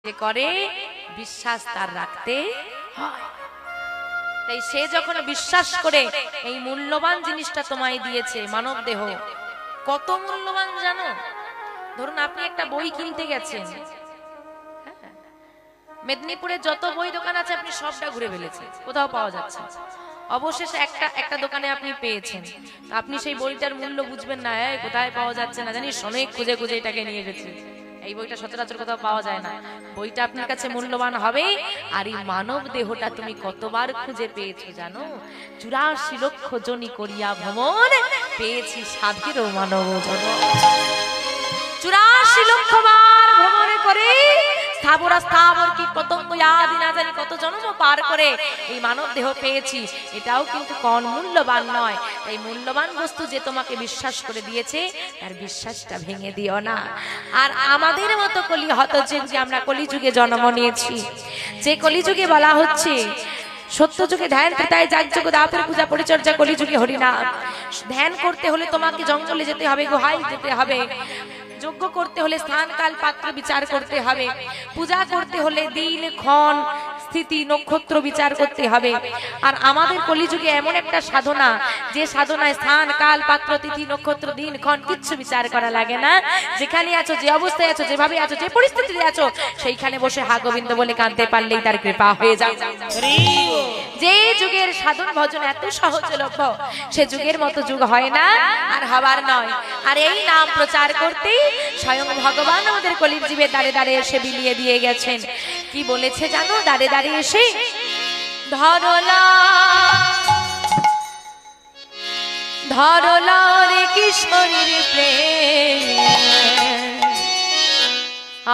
যে করে বিশ্বাস তার রাখতে হয়। তাই সে যখন বিশ্বাস করে এই মূল্যবান জিনিসটা তোমায় দিয়েছে মানব দেহ, কত মূল্যবান জানো? ধরুন আপনি একটা বই কিনতে গেছেন, মেদিনীপুরে যত বই দোকান আছে আপনি সবটা ঘুরে ফেলেছেন, কোথাও পাওয়া যাচ্ছে, অবশেষে একটা দোকানে আপনি পেয়েছেন। আপনি সেই বইটার মূল্য বুঝবেন না, কোথায় পাওয়া যাচ্ছে না জানিস, অনেক খুঁজে খুঁজে এটাকে নিয়ে গেছি, এই বইটা সচরাচর কোথাও পাওয়া যায় না। বইটা আপনার কাছে মূল্যবান হবে। আর এই মানব দেহটা তুমি কতবার খুঁজে পেয়েছো জানো? 84 লক্ষ জনি করিয়া ভ্রমণ, পেয়েছি সাধেরও মানব জন্ম। 84 লক্ষ বার ভ্রমণ করে স্থাবর স্থাবর কি পতঙ্গ আদি না জানি কত জন্ম পার করে এই মানব দেহ পেয়েছি। এটাও কিন্তু কোন মূল্যবান নয়। এই মূল্যবান বস্তু যে তোমাকে বিশ্বাস করে দিয়েছে তার বিশ্বাসটা ভেঙে দিও না। আর আমাদের মতো কলি হতযুগ, যে আমরা কলিযুগে জন্ম নিয়েছি, যে কলিযুগে বলা হচ্ছে সত্য যুগে ধ্যান পিতায় যাগযুগ দাপের পূজা পরিচর্যা, কলিযুগে হরিনাম। ধ্যান করতে হলে তোমাকে জঙ্গলে যেতে হবে, গুহায় যেতে হবে, যজ্ঞ করতে হলে স্থান কাল পাত্র বিচার করতে হবে, পূজা করতে হলে দিন ক্ষণ স্থিতি নক্ষত্র বিচার করতে হবে। আর আমাদের কলিযুগে এমন একটা সাধনা, যে সাধনায় স্থান কাল পাত্র তিথি নক্ষত্র দিন ক্ষণ কিচ্ছু বিচার করা লাগে না। যেখানে আছো, যে অবস্থায় আছো, যেভাবে আছো, যে পরিস্থিতিতে আছো, সেইখানে বসে হা গোবিন্দ বলে কাঁদতে পারলেই তার কৃপা হয়ে যায়। যে যুগের সাধন ভজন এত সহজলভ্য, সে যুগের মতো যুগ হয় না আর হবার নয়। আর এই নাম প্রচার করতেই স্বয়ং ভগবান আমাদের কলির জীবের দ্বারে দ্বারে এসে বিলিয়ে দিয়ে গেছেন। কি বলেছে জানো? দ্বারে দ্বারে এসে ধরলা ধরলা রে কিশোরীর প্রেম,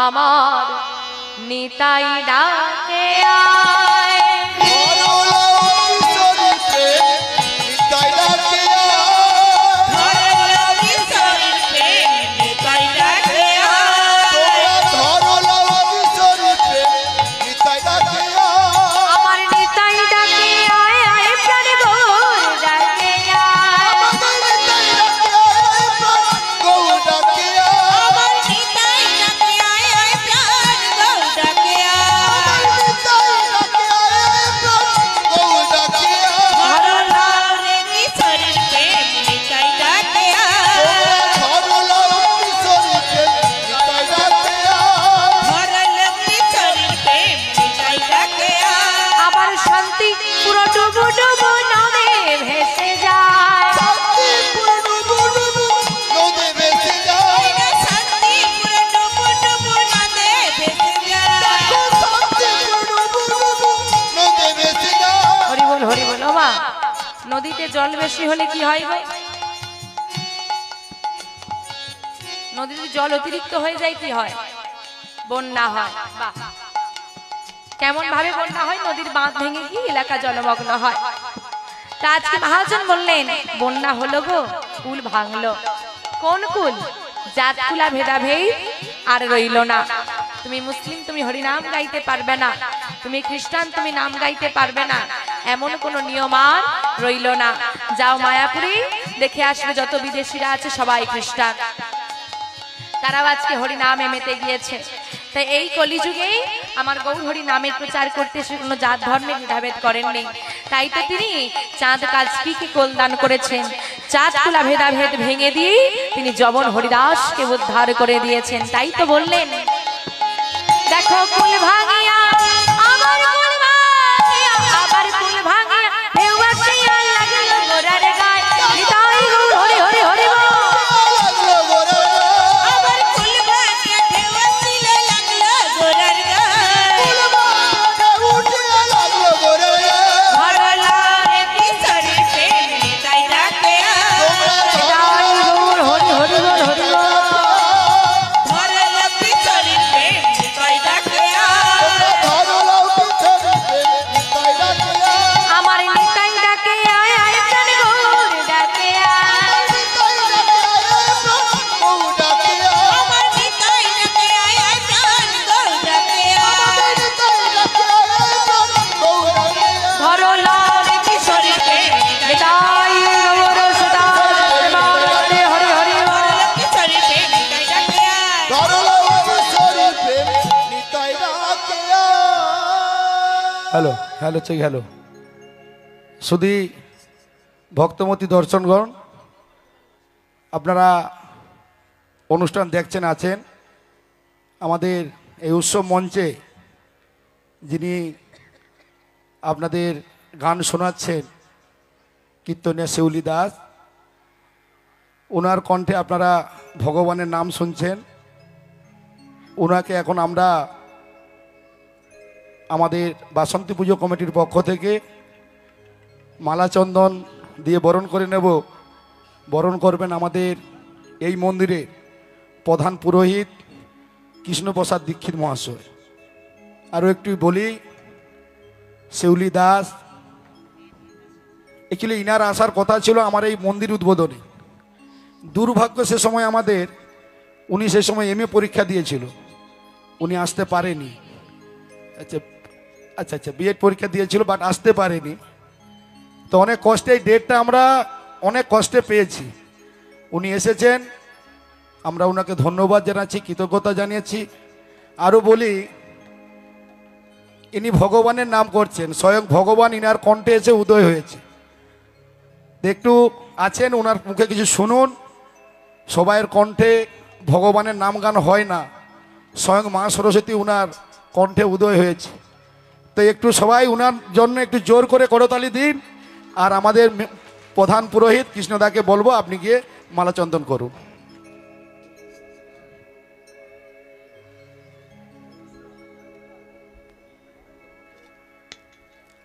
আমার নিতাই ডাকে আয়। নদীতে জল বেশি হলে কি হয় গো? নদীতে জল অতিরিক্ত হয়ে যায়, কি হয়? বন্যা হয়। বাহ, কেমন ভাবে বন্যা হয়? নদীর বাঁধ ভেঙে কি এলাকা জলমগ্ন হয়। তা আজকে মহাজন বললেন বন্যা হলো গো, কুল ভাঙলো। কোন কুল? জাত কুলা ভেদাভেদ আর রইল না। তুমি মুসলিম, তুমি হরিনাম গাইতে পারবে না, তুমি খ্রিস্টান, তুমি নাম গাইতে পারবে না, এমন কোন নিয়ম আর রইল না। যাও মায়াপুরে, দেখে আসবে যত বিদেশিরা আছে সবাই খ্রিস্টান, তারাও আজকে হরিনামে মেতে গিয়েছে। তাই এই কলিযুগেই আমার গৌর হরি নামের প্রচার করতে সে কোনো জাত ধর্মের ভেদাভেদ করেননি। তাই তো তিনি চাঁদ কাজকিকে কল্যাণ করেছেন, চাঁদ কুলা ভেদাভেদ ভেঙে দিয়ে তিনি যবন হরিদাসকে উদ্ধার করে দিয়েছেন। তাই তো বললেন দেখো কুল ভাঙিয়া আবার কুল ভাঙিয়া আবার কুল ভাঙিয়া ঢেউ আসিয়া লাগলো গোরার গায়। নিতাই গৌর হরি হরি হরি বল। আবার কুল ভাঙিয়া ঢেউ আসিলে লাগলো গোরার গায়। উঠিয়া লাগলো গোরার গায়। ধরলা রে কিশোরীর প্রেম, নিতাই ডাকে আয়। নিতাই গৌর হরি হরি বল হরি বল। ধরলা কিশোরীর প্রেম, নিতাই ডাকে আয়। হ্যালো হ্যালো চেক হ্যালো শুধু ভক্তমতী দর্শনগণ আপনারা অনুষ্ঠান দেখছেন আছেন আমাদের এই উৎসব মঞ্চে যিনি আপনাদের গান শোনাচ্ছেন কীর্তনিয়া শিউলি দাস ওনার কণ্ঠে আপনারা ভগবানের নাম শুনছেন ওনাকে এখন আমরা আমাদের বাসন্তী পুজো কমিটির পক্ষ থেকে মালা চন্দন দিয়ে বরণ করে নেব বরণ করবেন আমাদের এই মন্দিরের প্রধান পুরোহিত কৃষ্ণপ্রসাদ দীক্ষিত মহাশয়। আরও একটু বলি শিউলি দাস অ্যাকচুয়ালি ইনার আসার কথা ছিল আমার এই মন্দির উদ্বোধনে। দুর্ভাগ্য সে সময় আমাদের উনি সে সময় এমএ পরীক্ষা দিয়েছিল উনি আসতে পারেনি। আচ্ছা আচ্ছা আচ্ছা বিএড পরীক্ষা দিয়েছিল বাট আসতে পারেনি। তো অনেক কষ্টে এই ডেটটা আমরা অনেক কষ্টে পেয়েছি। উনি এসেছেন আমরা ওনাকে ধন্যবাদ জানাচ্ছি কৃতজ্ঞতা জানিয়েছি। আরও বলি ইনি ভগবানের নাম করছেন স্বয়ং ভগবান ইনার কণ্ঠে এসে উদয় হয়েছে। একটু আছেন ওনার মুখে কিছু শুনুন। সবাইয়ের কণ্ঠে ভগবানের নাম গান হয় না স্বয়ং মা সরস্বতী ওনার কণ্ঠে উদয় হয়েছে। তো একটু সবাই ওনার জন্য একটু জোর করে করতালি দিন। আর আমাদের প্রধান পুরোহিত কৃষ্ণদাকে বলবো আপনি গিয়ে মালাচন্দন করুন।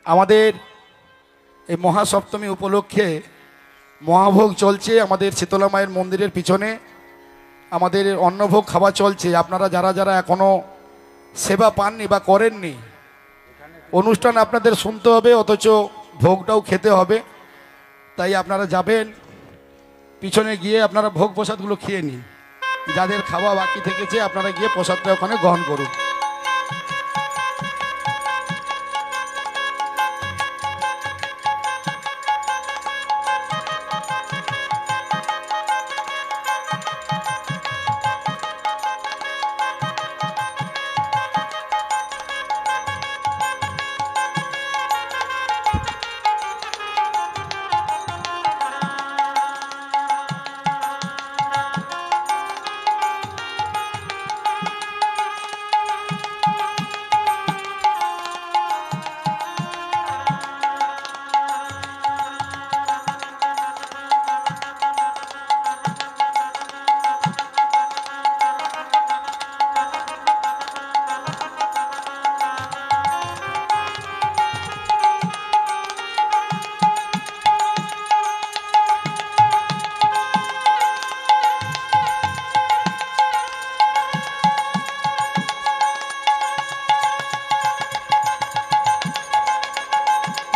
আমাদের এই মহাসপ্তমী উপলক্ষে মহাভোগ চলছে আমাদের শীতলা মায়ের মন্দিরের পিছনে। আমাদের অন্নভোগ খাওয়া চলছে। আপনারা যারা যারা এখনও সেবা পাননি বা করেননি অনুষ্ঠান আপনাদের শুনতে হবে অথচ ভোগটাও খেতে হবে। তাই আপনারা যাবেন পিছনে গিয়ে আপনারা ভোগ প্রসাদগুলো খেয়ে নিন। যাদের খাওয়া বাকি থেকেছে আপনারা গিয়ে প্রসাদটা ওখানে গ্রহণ করুন।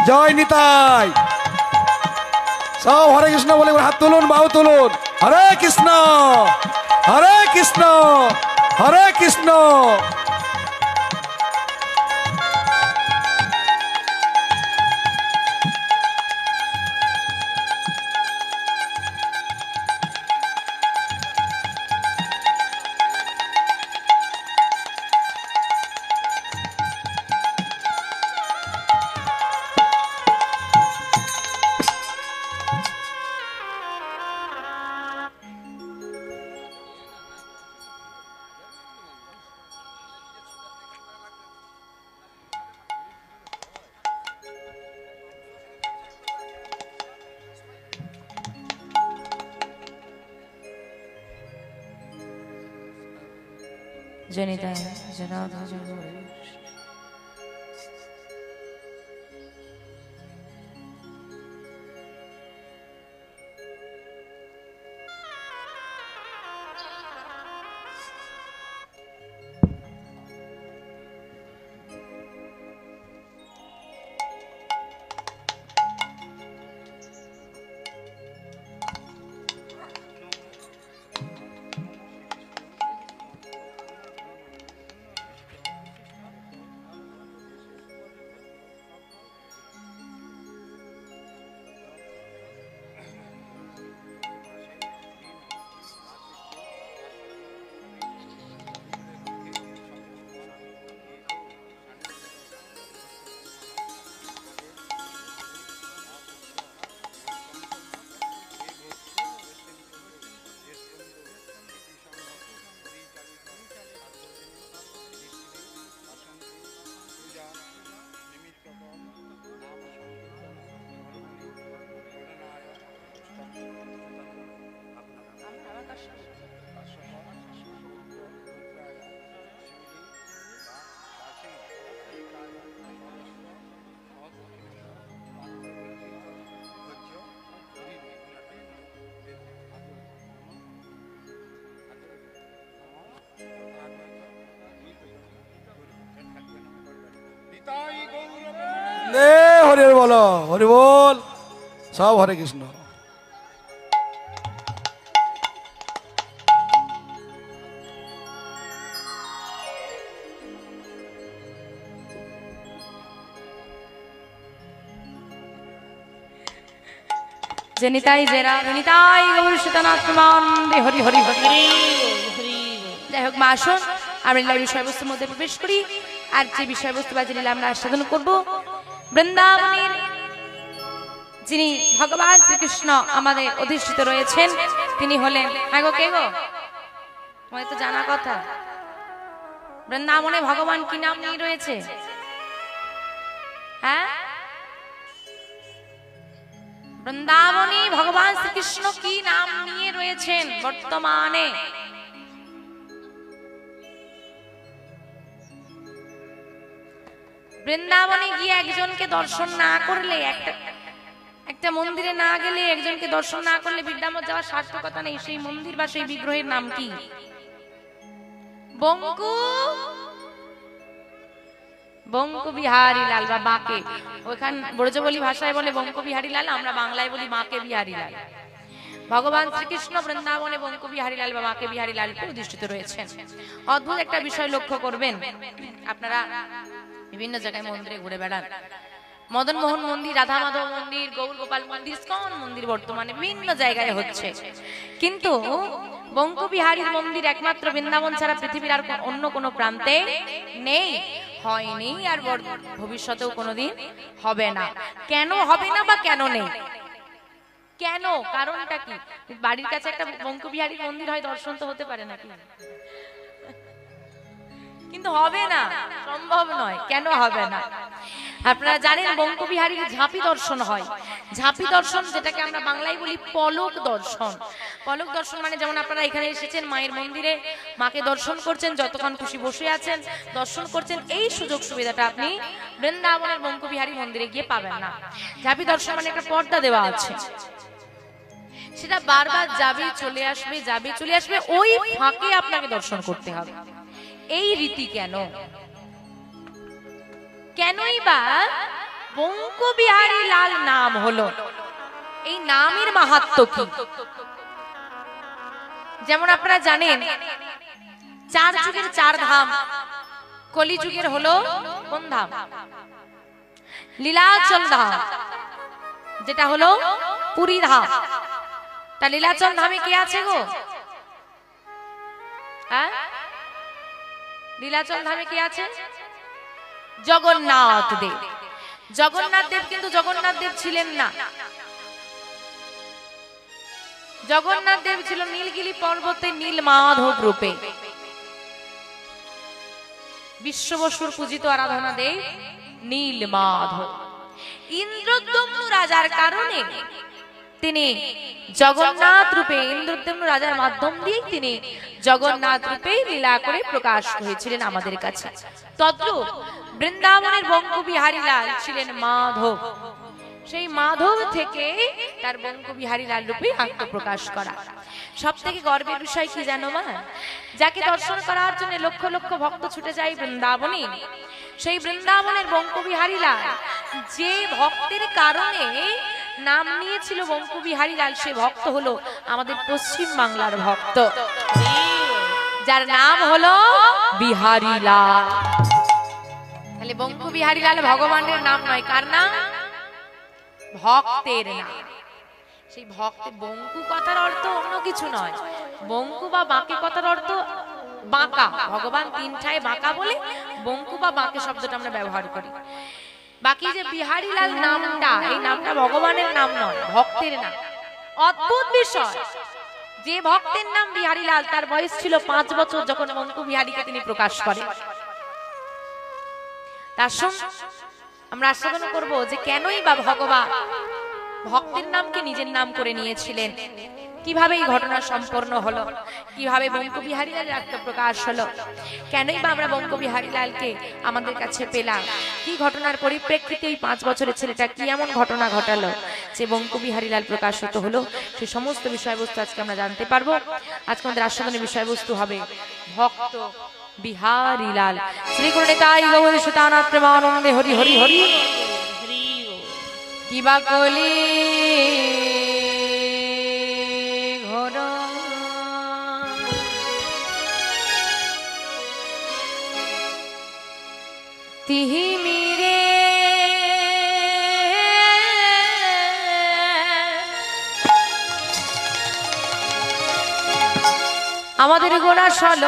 জয় নিতাই সব হরে কৃষ্ণ বলে হাত তুলুন বাহু তুলুন। হরে কৃষ্ণ হরে কৃষ্ণ হরে কৃষ্ণ। জনিতায় জনার্দন নে হরি বলো, হরি বল, সব হরে কৃষ্ণ। জেনিতাই জেরা জেনিতাই গৌর সুতনাথ প্রমান্দে হরি হরি হরি। যাই হোক মা আসুন আমরা লীলার বিষয়বস্তুর মধ্যে প্রবেশ করি। আর যে বিষয়বস্তু বা যে লীলা আমরা আস্বাদন করব, বৃন্দাবনের যিনি ভগবান শ্রীকৃষ্ণ আমাদের অধিষ্ঠিত রয়েছেন তিনি হলেন, হ্যাঁ গো কে গো, তোমাদের তো জানা কথা, বৃন্দাবনে ভগবান কি নাম নিয়ে রয়েছে? হ্যাঁ, বৃন্দাবনে ভগবান শ্রীকৃষ্ণ কি নাম নিয়ে রয়েছেন বর্তমানে? বৃন্দাবনে গিয়ে একজনকে দর্শন না করলে, একটা মন্দিরে না গেলে, একজনকে দর্শন না করলে বৃন্দাবন যাওয়ার সার্থকতা নেই। সেই মন্দির বা সেই বিগ্রহের নাম কি? বঙ্কু বঙ্কু বিহারী লাল বা বাঁকে, ওইখান ব্রজবলি ভাষায় বলে বঙ্কু বিহারী লাল, আমরা বাংলায় বলি বাঁকে বিহারী লাল। ভগবান শ্রীকৃষ্ণ বৃন্দাবনে বঙ্কু বিহারী লাল বা বাঁকে বিহারী লাল অধিষ্ঠিত রয়েছেন। অদ্ভুত একটা বিষয় লক্ষ্য করবেন, আপনারা বিভিন্ন জায়গায় মন্দিরে ঘুরে বেড়ান, মদন মোহন মন্দির, রাধা মাধব মন্দির, গৌর গোপাল মন্দির, ইস্কন মন্দির বর্তমানে বিভিন্ন জায়গায় হচ্ছে, কিন্তু বঙ্কু বিহারীর মন্দির একমাত্র বৃন্দাবন ছাড়া পৃথিবীর আর অন্য কোনো প্রান্তে নেই, হয়নি, আর ভবিষ্যতেও কোনোদিন হবে না। কেন হবে না বা কেন নেই, কেন, কারণটা কি? বাড়ির কাছে একটা বঙ্কু বিহারীর মন্দির হয়, দর্শন তো হতে পারে নাকি? কিন্তু হবে না, সম্ভব নয়। কেন হবে না? আপনারা জানেন বঙ্কু বিহারীর ঝাঁপি দর্শন হয়। ঝাঁপি দর্শন, যেটাকে আমরা বাংলায় বলি পলক দর্শন। পলক দর্শন মানে যেমন আপনারা এখানে এসেছেন মায়ের মন্দিরে, মাকে দর্শন করছেন, যতক্ষণ খুশি বসে আছেন দর্শন করছেন, এই সুযোগ সুবিধাটা আপনি বৃন্দাবনের বঙ্কু বিহারী মন্দিরে গিয়ে পাবেন না। ঝাঁপি দর্শন মানে একটা পর্দা দেওয়া আছে, সেটা বারবার যাবে চলে আসবে, যাবে চলে আসবে, ওই ফাঁকে আপনাকে দর্শন করতে হবে। এই রীতি কেন? কেনই বা বঙ্কু বিহারী লাল নাম হলো? এই নামের মাহাত্ম্য কি? যেমন আপনারা জানেন 4 যুগের 4 ধাম, কলি যুগের হলো কোন ধাম? লীলাচল ধাম, যেটা হলো পুরী ধাম। তা লীলাচল ধামে কে আছে গো? হ্যাঁ, লীলাচল ধামে কে আছে? জগন্নাথ দেব। জগন্নাথ দেব কিন্তু জগন্নাথ দেব ছিলেন না। জগন্নাথ দেব ছিল নীলগিরি পর্বতে নীল মাধব রূপে, বিশ্ববসুর পূজিত আরাধনা দেব নীল মাধব। ইন্দ্রদ্যম্ন রাজার কারণে তিনি জগন্নাথ রূপে, ইন্দ্রদ্যম্ন রাজার মাধ্যম দিয়ে তিনি জগন্নাথ রূপে লীলা করে প্রকাশ হয়েছিলেন আমাদের কাছে। তদ্রূপ বৃন্দাবনের বঙ্কু বিহারী লাল ছিলেন মাধব, সেই মাধব থেকে তার বঙ্কু বিহারী লাল রূপে আত্মপ্রকাশ করা। সব থেকে গর্বের বিষয় কি জানো মা? যাকে দর্শন করার জন্য লক্ষ লক্ষ ভক্ত ছুটে যায় বৃন্দাবনে, সেই বৃন্দাবনের বঙ্কু বিহারী লাল যে ভক্তের কারণে নাম নিয়েছিল বঙ্কু বিহারী লাল, সে ভক্ত হলো আমাদের পশ্চিম বাংলার ভক্ত, যার নাম হলো বিহারী লাল। তাহলে বঙ্কু বিহারী লাল ভগবানের নাম নয়, কার নাম? ভক্তের নাম। সেই ভক্ত, বঙ্কু কথার অর্থ অন্য কিছু নয়, বঙ্কু বা বাঁকে কথার অর্থ বাঁকা। ভগবান 3 ঠায় বাঁকা বলে বঙ্কু বা বাঁকে শব্দটা আমরা ব্যবহার করি। বাকি যে বিহারী লাল নামটা, এই নামটা ভগবানের নাম নয়, ভক্তের নাম। অদ্ভুত বিষয়, যে ভক্তের নাম বিহারী লাল, তার বয়স ছিল 5 বছর যখন বঙ্কু বিহারীকে তিনি প্রকাশ করেন। তার সঙ্গে আমরা আস্বাদন করব যে কেনই বা ভগবান ভক্তের নামকে নিজের নাম করে নিয়েছিলেন, কিভাবে এই ঘটনা সম্পন্ন হলো, কিভাবে বঙ্কু বিহারী লালের আত্মপ্রকাশ হলো, কেনই বা আমরা বঙ্কু বিহারী লালকে আমাদের কাছে পেলাম, কি ঘটনার পরিপ্রেক্ষিতে এই 5 বছরের ছেলেটা কি এমন ঘটনা ঘটালো যে বঙ্কু বিহারী লাল প্রকাশিত হলো, সেই সমস্ত বিষয়বস্তু আজকে আমরা জানতে পারবো। আজকে আমাদের আস্বাদনের বিষয়বস্তু হবে ভক্ত বিহারী লাল শ্রী গুরু নিতাই গৌর সুতানাথ প্রেমানন্দে হরি হরি হরি কিবা কলি ঘর তিহি মিরে আমাদের গোড়া সল